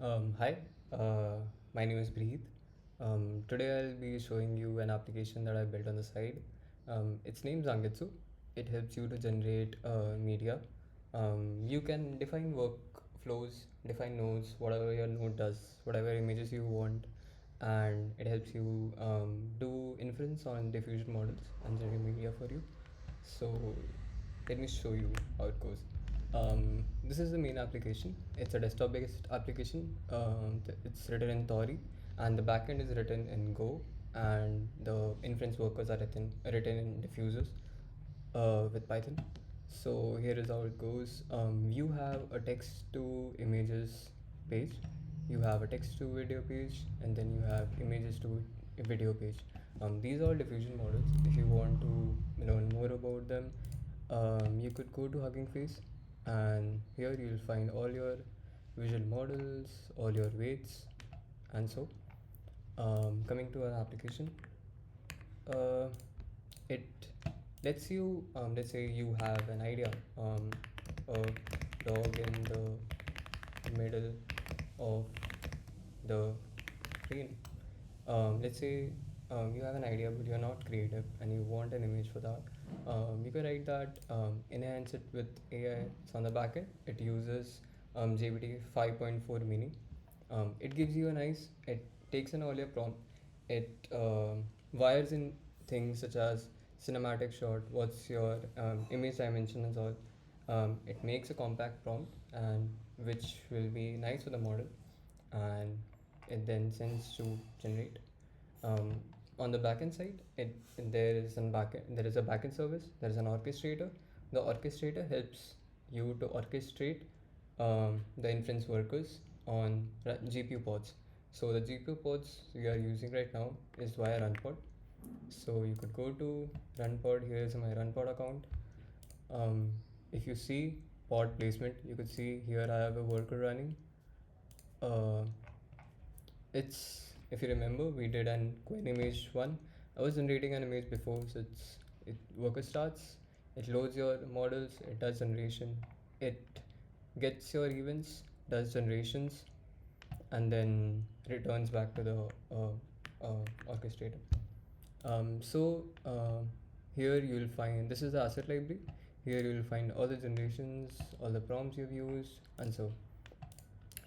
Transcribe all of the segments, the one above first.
Hi, my name is Breeth. Today I'll be showing you an application that I built on the side. It's named Zangetsu. It helps you to generate media. You can define workflows, define nodes, whatever your node does, whatever images you want, and it helps you do inference on diffusion models and generate media for you. So let me show you how it goes. This is the main application. It's a desktop-based application. It's written in Tori, and the backend is written in Go, and the inference workers are written in diffusers with Python. So here is how it goes. You have a text to images page, you have a text to video page, and then you have images to a video page. These are diffusion models. If you want to learn more about them, you could go to Hugging Face, and here you'll find all your visual models, all your weights, and so. Coming to our application, uh, it lets you, let's say you have an idea, a dog in the middle of the screen. Let's say you have an idea but you're not creative and you want an image for that. You can write that, enhance it with AI. It's on the backend. It uses JBT 5.4 mini. It gives you a nice, it takes an earlier prompt, it wires in things such as cinematic shot, what's your image dimension and all. It makes a compact prompt and which will be nice for the model, and it then sends to generate. Um, on the backend side, there is a backend service. There is an orchestrator. The orchestrator helps you to orchestrate the inference workers on GPU pods. So the GPU pods we are using right now is via runpod. So you could go to runpod. Here is my runpod account. Um, if you see pod placement, you could see here I have a worker running. Uh, it's, if you remember, we did an query image one. I was generating an image before, so it worker starts, it loads your models, it does generation, it gets your events, does generations, and then returns back to the orchestrator. Here you'll find, this is the asset library. Here you'll find all the generations, all the prompts you've used, and so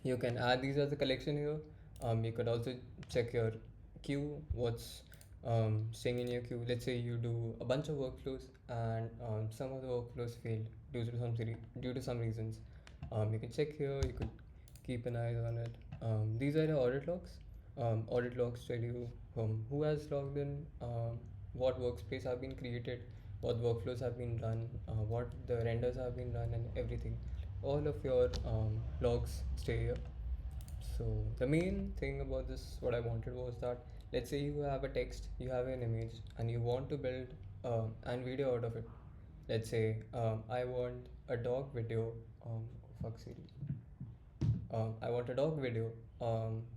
you can add these as a collection here. You could also check your queue, what's staying in your queue. Let's say you do a bunch of workflows and some of the workflows failed due to some reasons. You can check here, you could keep an eye on it. These are the audit logs. Audit logs tell you who has logged in, what workspace have been created, what workflows have been done, what the renders have been done, and everything. All of your logs stay here. So the main thing about this, what I wanted was that, let's say you have a text, you have an image, and you want to build an video out of it. Let's say I want a dog video. Fuck Siri. I want a dog video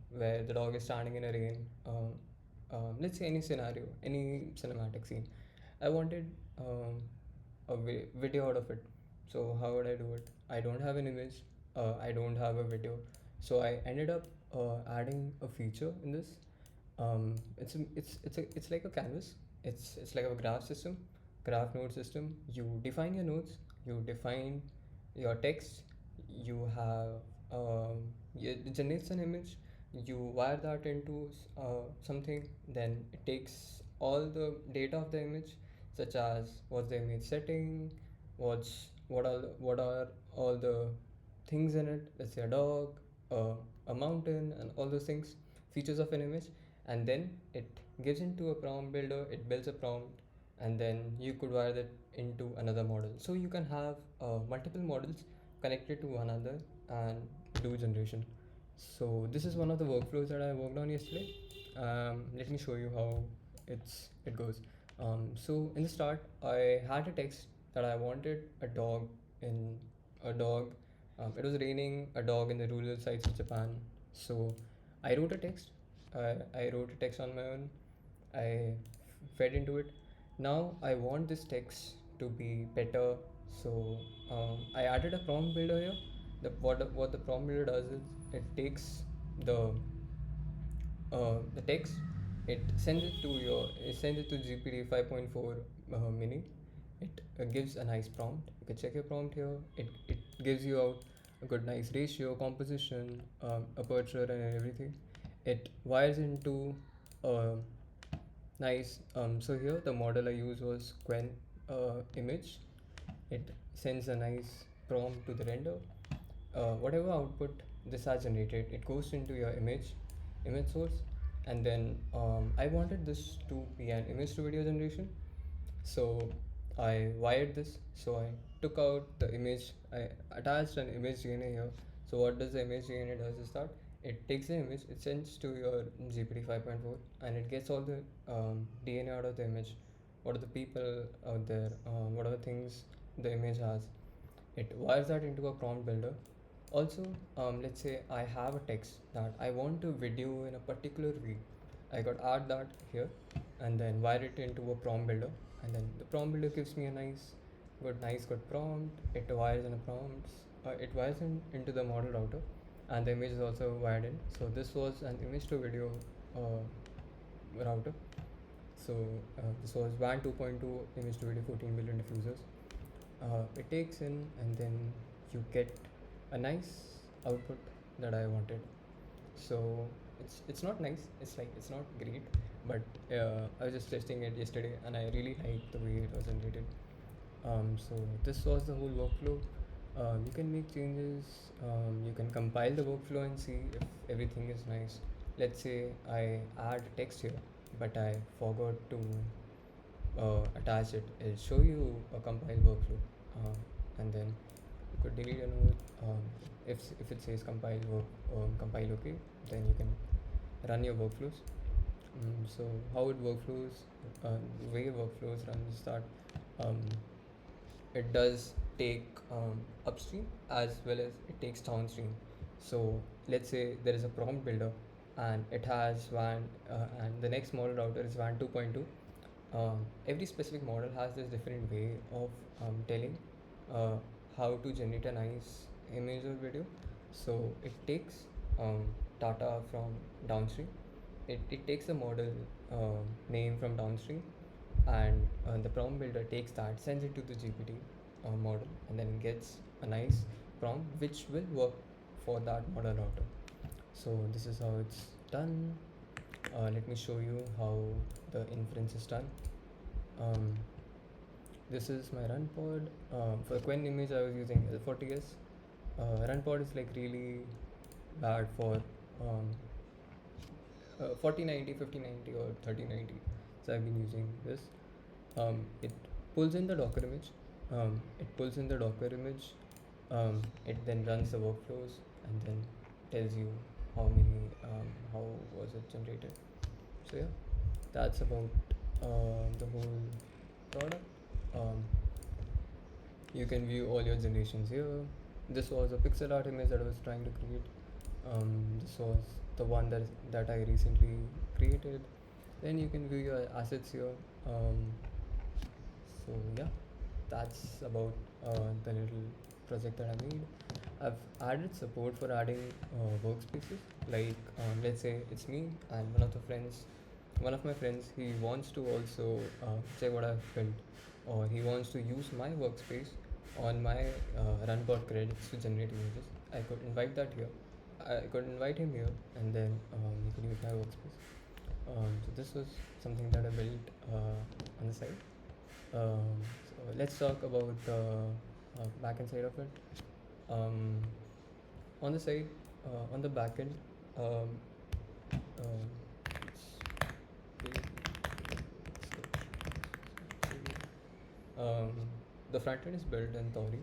where the dog is standing in a rain. Let's say any scenario, any cinematic scene. I wanted a video out of it. So how would I do it? I don't have an image. I don't have a video. So I ended up adding a feature in this. It's like a canvas. It's like a graph system, graph node system. You define your nodes. You define your text. You have it generates an image. You wire that into something. Then it takes all the data of the image, such as what's the image setting, what are all the things in it. Let's say a dog, a mountain, and all those things, features of an image, and then it gives into a prompt builder. It builds a prompt, and then you could wire that into another model. So you can have multiple models connected to one another and do generation. So this is one of the workflows that I worked on yesterday. Let me show you how it goes. So in the start, I had a text that I wanted a dog in a dog. It was raining, a dog in the rural sites of Japan. So I wrote a text. I wrote a text on my own. I fed into it. Now I want this text to be better. So I added a prompt builder here. What the prompt builder does is it takes the the text, it sends it to GPT 5.4 mini. It gives a nice prompt. You can check your prompt here. It gives you out a good nice ratio, composition, aperture, and everything. It wires into uh, nice. So here the model I used was Quen image. It sends a nice prompt to the render. Whatever output this has generated, it goes into your image source, and then I wanted this to be an image to video generation, so I wired this. So I took out the image, I attached an image DNA here. So what does the image DNA does is that it takes the image, it sends to your GPT 5.4, and it gets all the DNA out of the image. What are the people out there? What are the things the image has? It wires that into a prompt builder. Also, let's say I have a text that I want to video in a particular way. I got add that here, and then wire it into a prompt builder, and then the prompt builder gives me a nice good prompt. It wires in a prompts. It wires into the model router, and the image is also wired in. So this was an image to video router. So this was WAN 2.2 image to video 14 billion diffusers. It takes in, and then you get a nice output that I wanted. So it's not nice. It's like it's not great, but I was just testing it yesterday, and I really liked the way it was generated. So this was the whole workflow. You can make changes. You can compile the workflow and see if everything is nice. Let's say I add text here, but I forgot to attach it. It'll show you a compile workflow, and then you could delete a node. If it says compile okay, then you can run your workflows. So how it workflows, the way workflows run is that um, it does take upstream as well as it takes downstream. So let's say there is a prompt builder, and it has WAN, and the next model router is WAN 2.2. Every specific model has this different way of telling uh, how to generate a nice image or video. So it takes data from downstream. It takes the model name from downstream, and the prompt builder takes that, sends it to the GPT model, and then gets a nice prompt which will work for that model router. So this is how it's done. Let me show you how the inference is done. Um, this is my run pod. For Quen image, I was using L40s. Run pod is like really bad for 4090, 5090, or 3090. So I've been using this. It pulls in the Docker image. It then runs the workflows, and then tells you how was it generated. So yeah, that's about the whole product. Um, you can view all your generations here. This was a pixel art image that I was trying to create. This was the one that I recently created. Then you can view your assets here. So yeah, that's about the little project that I made. I've added support for adding workspaces. Like let's say it's me and one of my friends. He wants to also check what I've built, or he wants to use my workspace on my runbot credits to generate images. I could invite that here. I could invite him here, and then he could use my workspace. So this was something that I built on the side. So let's talk about the backend side of it. Um, on the side, on the backend, um, um, um, the front end is built in Thori.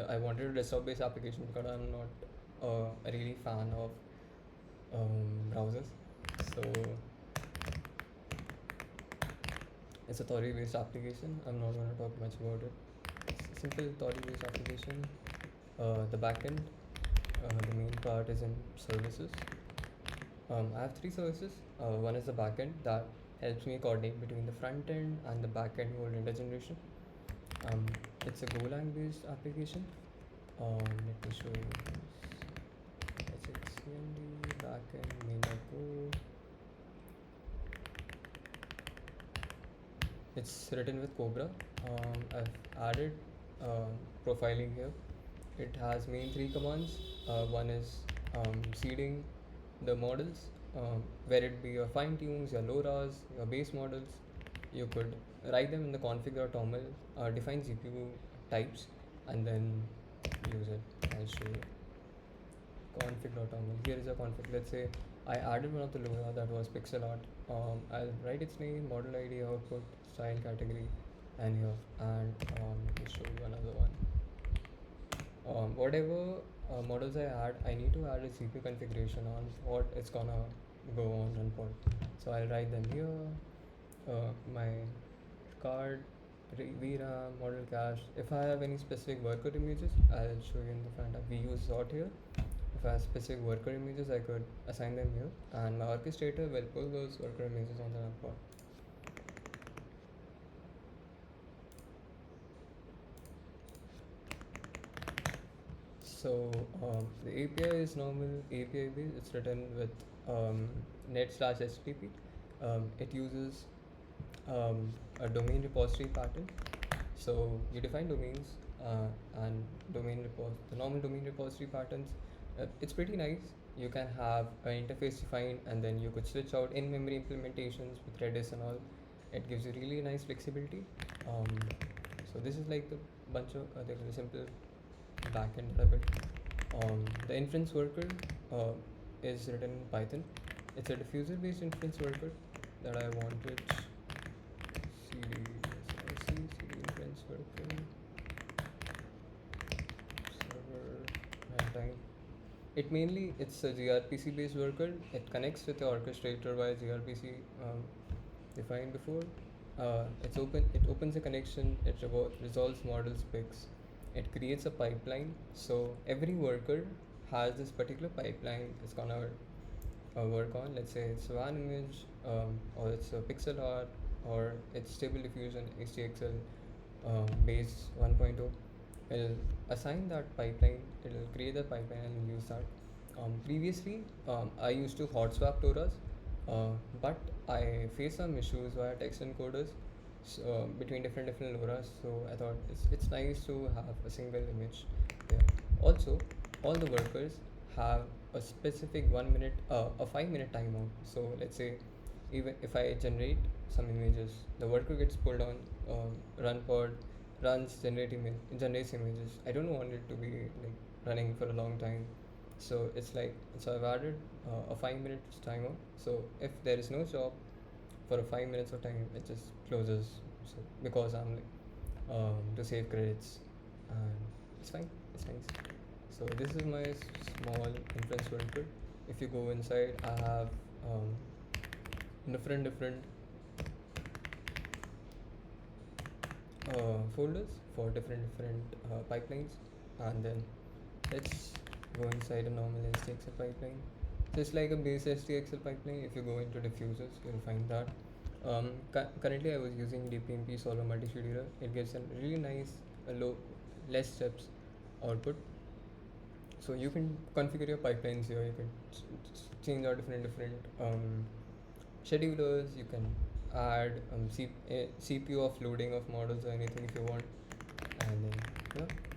I wanted a desktop-based application because I'm not a really fan of browsers. So it's a Thori-based application. I'm not going to talk much about it. It's a simple Thori-based application. The backend, the main part is in services. I have three services. One is the backend that helps me coordinate between the front end and the backend whole render generation. It's a Golang based application. Let me show you this. HXCMD backend main.go. It's written with Cobra. I've added profiling here. It has main three commands. One is seeding the models, where it be your fine tunes, your LoRa's, your base models. You could write them in the config.toml, define GPU types, and then use it. I'll show you. Config.toml. Here is a config. Let's say I added one of the LoRa that was pixel art. I'll write its name, model ID, output, style category, and here. And let me show you another one. Whatever models I add, I need to add a CPU configuration on what it's gonna go on and what. So I'll write them here. My card, VRAM, model cache. If I have any specific worker images, I'll show you in the front. We use sort here. If I have specific worker images, I could assign them here, and my orchestrator will pull those worker images on the pod. So the API is normal API based. It's written with net/HTTP. It uses a domain repository pattern. So you define domains and the normal domain repository patterns. It's pretty nice. You can have an interface defined, and then you could switch out in-memory implementations with Redis and all. It gives you really nice flexibility. So this is like the bunch of the simple backend that I built. The inference worker is written in Python. It's a diffuser-based inference worker that I wanted. CD inference worker server runtime. It's a gRPC-based worker. It connects with the orchestrator via gRPC defined before. It opens a connection. It resolves model specs. It creates a pipeline. So every worker has this particular pipeline it's gonna work on. Let's say it's one image, or it's a pixel art, or it's stable diffusion HDXL base 1.0. It'll assign that pipeline. It'll create that pipeline and use that. Previously, I used to hot swap Toras, but I faced some issues via text encoders between different LoRa's. So I thought it's nice to have a single image there. Also, all the workers have a specific 1 minute, a 5 minute timeout. So let's say even if I generate some images, the worker gets pulled on run pod, generates images. I don't want it to be like running for a long time. So I've added a 5 minute timer. So if there is no job for a 5 minutes of time, it just closes. So because I'm like to save credits, and it's fine. It's nice. So this is my small inference worker. If you go inside, I have different folders for different pipelines, and then let's go inside a normal SDXL pipeline. Just like a base SDXL pipeline, if you go into diffusers, you'll find that. Currently, I was using DPMP Solver Multi-Sheet. It gives a really nice, less steps output. So you can configure your pipelines here. You can change out different schedulers. You can add CPU offloading of models or anything if you want. And then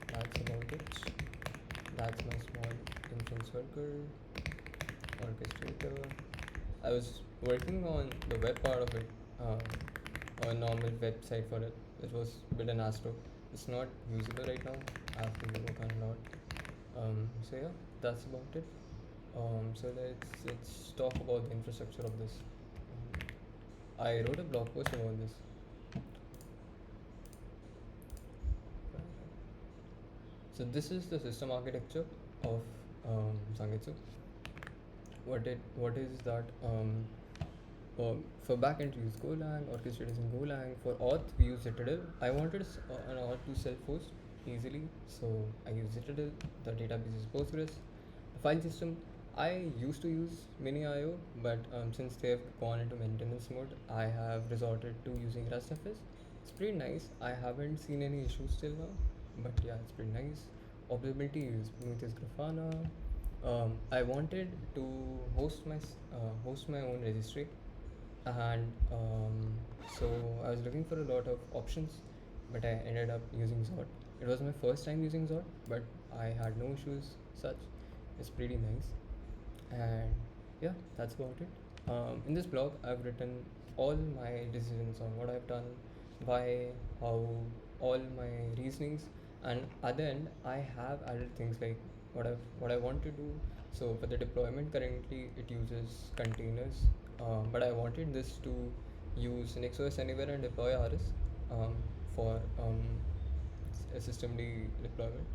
that's about it. That's my small inference worker orchestrator. I was working on the web part of it, a normal website for it. It was built in Astro. It's not usable right now. I have to work on a lot. So yeah, that's about it. So let's talk about the infrastructure of this. I wrote a blog post about this. So this is the system architecture of Zangetsu. What is that? For backend we use Golang, orchestrators in Golang. For auth we use Citadel. I wanted an auth to self-host easily, so I use Citadel. The database is Postgres. The file system, I used to use MiniIO, but since they have gone into maintenance mode, I have resorted to using RustFS. It's pretty nice. I haven't seen any issues till now, but yeah, it's pretty nice. observability is Prometheus Grafana. I wanted to host my own registry, and so I was looking for a lot of options, but I ended up using Zod. It was my first time using Zod, but I had no issues such. It's pretty nice, and yeah, that's about it. In this blog, I've written all my decisions on what I've done, why, how, all my reasonings, and at the end, I have added things like what I want to do. So for the deployment, currently it uses containers, but I wanted this to use NixOS Anywhere and deploy RS for a systemd deployment.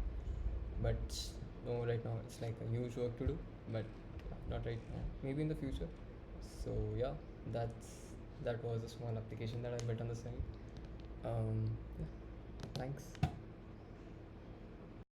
But no, right now it's like a huge work to do, but not right now, maybe in the future. So yeah, that's that was a small application that I built on the side. Yeah, thanks.